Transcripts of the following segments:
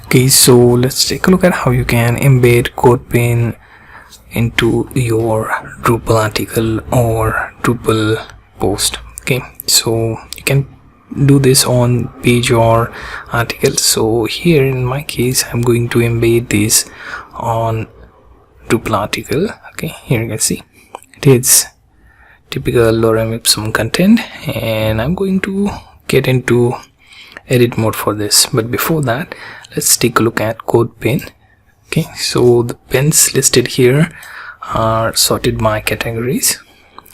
Okay, so let's take a look at how you can embed CodePen into your Drupal article or Drupal post. Okay, so you can do this on page or article. So here in my case, I'm going to embed this on Drupal article. Okay, here you can see it is typical lorem ipsum content, and I'm going to get into edit mode for this. But before that, let's take a look at CodePen. Okay, so the pens listed here are sorted by categories.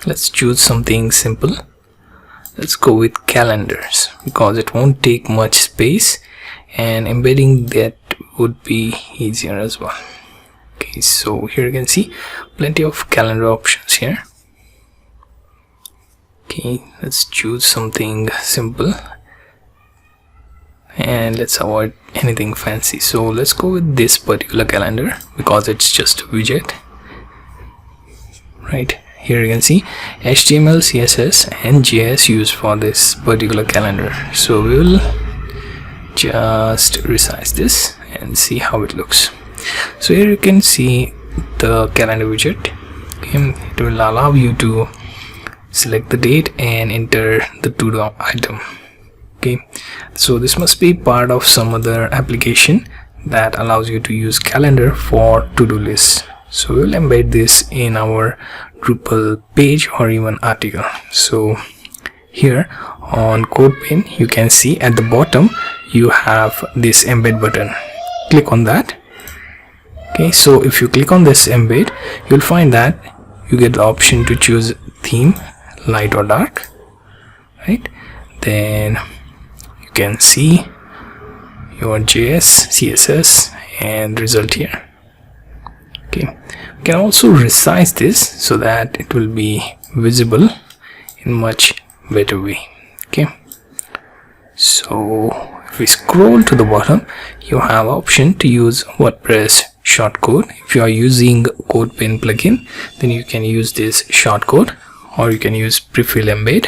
Let's choose something simple. Let's go with calendars because it won't take much space and embedding that would be easier as well. Okay, so here you can see plenty of calendar options here. Okay, let's choose something simple and let's avoid anything fancy. So let's go with this particular calendar because it's just a widget. Right here you can see HTML, CSS and JS used for this particular calendar. So we will just resize this and see how it looks. So here you can see the calendar widget. Okay, it will allow you to select the date and enter the to-do item. Okay, so this must be part of some other application that allows you to use calendar for to-do lists. So we'll embed this in our Drupal page or even article. So here on CodePen, you can see at the bottom you have this embed button. Click on that. Okay, so if you click on this embed, you'll find that you get the option to choose theme, light or dark. Right, then can see your JS, CSS and result here. Okay, you can also resize this so that it will be visible in much better way. Okay, so if we scroll to the bottom, you have option to use WordPress shortcode. If you are using CodePen plugin, then you can use this shortcode, or you can use prefill embed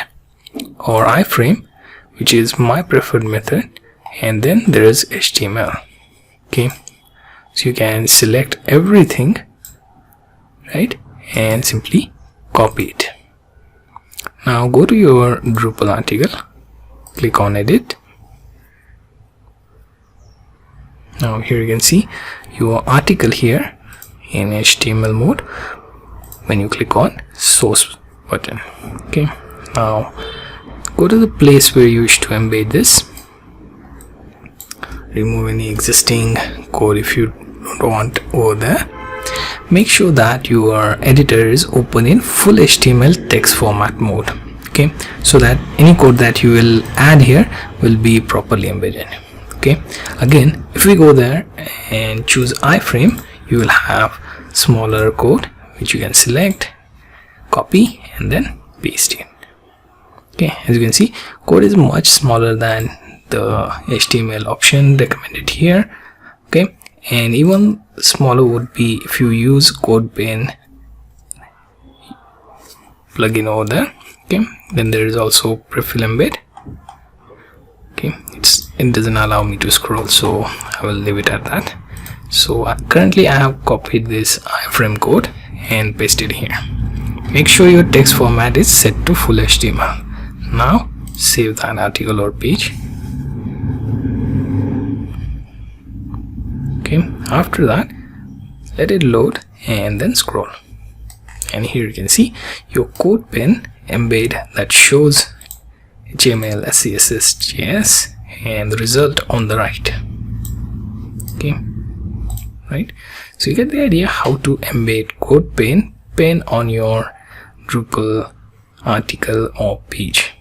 or iframe, which is my preferred method, and then there is HTML. Okay, so you can select everything, right, and simply copy it. Now go to your Drupal article, click on edit. Now here you can see your article here in HTML mode when you click on source button. Okay, now go to the place where you wish to embed this. Remove any existing code if you don't want over there. Make sure that your editor is open in full HTML text format mode. Okay, so that any code that you will add here will be properly embedded. Okay, again, if we go there and choose iframe, you will have smaller code which you can select, copy and then paste it. Okay, as you can see, code is much smaller than the HTML option recommended here. Okay, and even smaller would be if you use CodePen plugin over there. Okay, then there is also prefill embed. Okay, it doesn't allow me to scroll, so I will leave it at that. So currently I have copied this iframe code and pasted here. Make sure your text format is set to full HTML. Now save that article or page. Okay, after that let it load and then scroll, and here you can see your CodePen embed that shows HTML, CSS, JS and the result on the right. Okay, right, so you get the idea how to embed CodePen on your Drupal article or page.